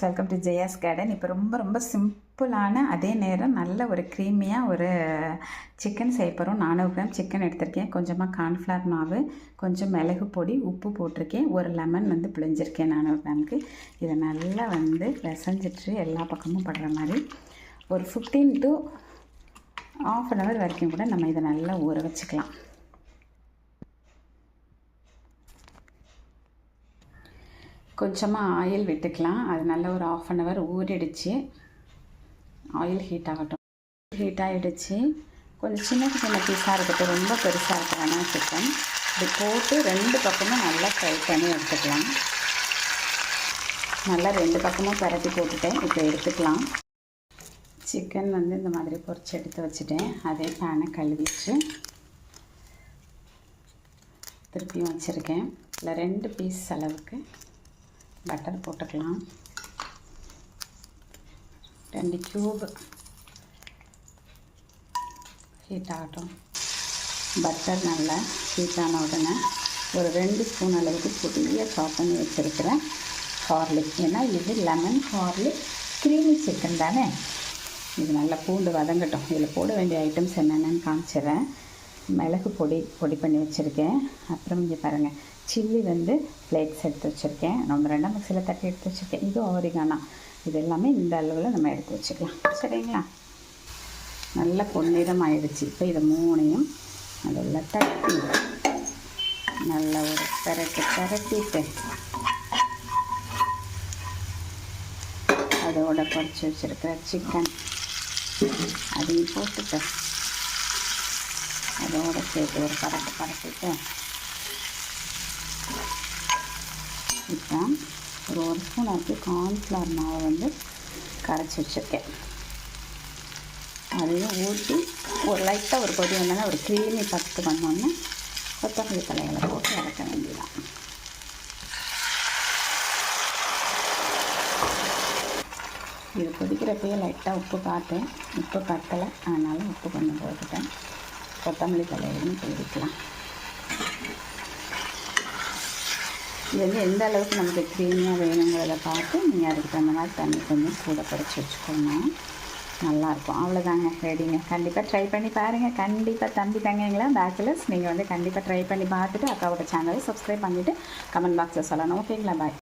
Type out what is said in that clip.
Welcome to Jaya's garden. இப்போ ரொம்ப ரொம்ப சிம்பிளான அதே நேரம் நல்ல ஒரு க்ரீமியாக ஒரு சிக்கன் செய்ய போகிறோம். 400 கிராம் சிக்கன் எடுத்திருக்கேன். கொஞ்சமாக கார்ன்ஃப்ளவர் மாவு, கொஞ்சம் மிளகு பொடி, உப்பு போட்டிருக்கேன். ஒரு லெமன் பிழிஞ்சிருக்கேன் 400 கிராமுக்கு. இதை நல்லா பிசைஞ்சிட்டு எல்லா பக்கமும் படுற மாதிரி ஒரு 15 to ½ an hour வரைக்கும் கூட நம்ம இதை நல்லா ஊற வச்சுக்கலாம். கொஞ்சமாக ஆயில் விட்டுக்கலாம். அது நல்ல ஒரு ½ an hour ஊறிடுச்சு. ஆயில் ஹீட் ஆகட்டும். ஹீட் ஆகிடுச்சு. கொஞ்சம் சின்ன சின்ன பீஸாக இருக்கட்டும், ரொம்ப பெருசாக இருக்க வேணாம் சிக்கன். இது போட்டு 2 பக்கமும் நல்லா ஃப்ரை பண்ணி எடுத்துக்கலாம். நல்லா 2 பக்கமும் பரட்டி போட்டுட்டேன். இப்போ எடுத்துக்கலாம். சிக்கன் இந்த மாதிரி பொரிச்சு எடுத்து வச்சுட்டேன். அதே பேனை கழுவிட்டு திருப்பியும் வச்சுருக்கேன். இல்லை 2 பீஸ் அளவுக்கு பட்டர் போட்டுக்கலாம். 2 கியூப் ஹீட் ஆகட்டும். பட்டர் நல்லா ஹீட் ஆன உடனே ஒரு 2 ஸ்பூன் அளவுக்கு புதிய சாப் பண்ணி வச்சுருக்கிறேன் கார்லிக். ஏன்னா இது லெமன் கார்லிக் க்ரீமி சிக்கன் தானே. இது நல்லா பூண்டு வதங்கட்டும். இதில் போட வேண்டிய ஐட்டம்ஸ் என்னென்னு காமிச்சிடுறேன். மிளகு பொடி பண்ணி வச்சுருக்கேன். அப்புறம் இங்கே பாருங்கள், சில்லி ஃப்ளேக்ஸ் எடுத்து வச்சுருக்கேன். நம்ம 2 மிக்ஸியில் தட்டி எடுத்து வச்சுருக்கேன். இது ஆரிகானா. இது எல்லாமே இந்த அளவில் நம்ம எடுத்து வச்சுக்கலாம். சரிங்களா? நல்லா பொன்னிறம் ஆயிடுச்சு. இப்போ இதை 3ஐயும் அதெல்லாம் தட்டி நல்லா ஒரு பரட்டிட்டு அதோட பொரிச்சு வச்சுருக்கிற சிக்கன் அதையும் போட்டுட்டு அதோடு சேர்த்து ஒரு பரட்டிட்டு இப்போ ஒரு ஸ்பூன் அதுக்கு கார்ன்ஃப்ளவர் மாவை கரைச்சி வச்சுருக்கேன். அதையும் ஊற்றி ஒரு லைட்டாக ஒரு கொதி வந்தோன்னா ஒரு க்ரீமி பத்து பண்ணோன்னே கொத்தமல்லி தலைகளை போட்டு இறக்க வேண்டியதான். இது கொதிக்கிறப்பயே லைட்டாக உப்பு பார்த்தேன். உப்பு பத்தலை, அதனால் உப்பு கொஞ்சம் போட்டுட்டேன். கொத்தமல்லி தலையிலும் போட்டுக்கலாம். இது எந்த அளவுக்கு நமக்கு க்ரீமியாக வேணுங்கிறத பார்த்து நீங்கள் அதுக்கு தகுந்த மாதிரி தண்ணி கொஞ்சம் கூட குறைச்சி வச்சுக்கோங்க. நல்லாயிருக்கும். அவ்வளோதாங்க, ரெடிங்க. கண்டிப்பாக ட்ரை பண்ணி பாருங்கள். கண்டிப்பாக தம்பி தங்கைங்களா பேச்சுலர்ஸ் நீங்கள் கண்டிப்பாக ட்ரை பண்ணி பார்த்துட்டு அக்காவோட சேனலை சப்ஸ்கிரைப் பண்ணிவிட்டு கமெண்ட் பாக்ஸில் சொல்லணும். ஓகேங்களா? பாய்.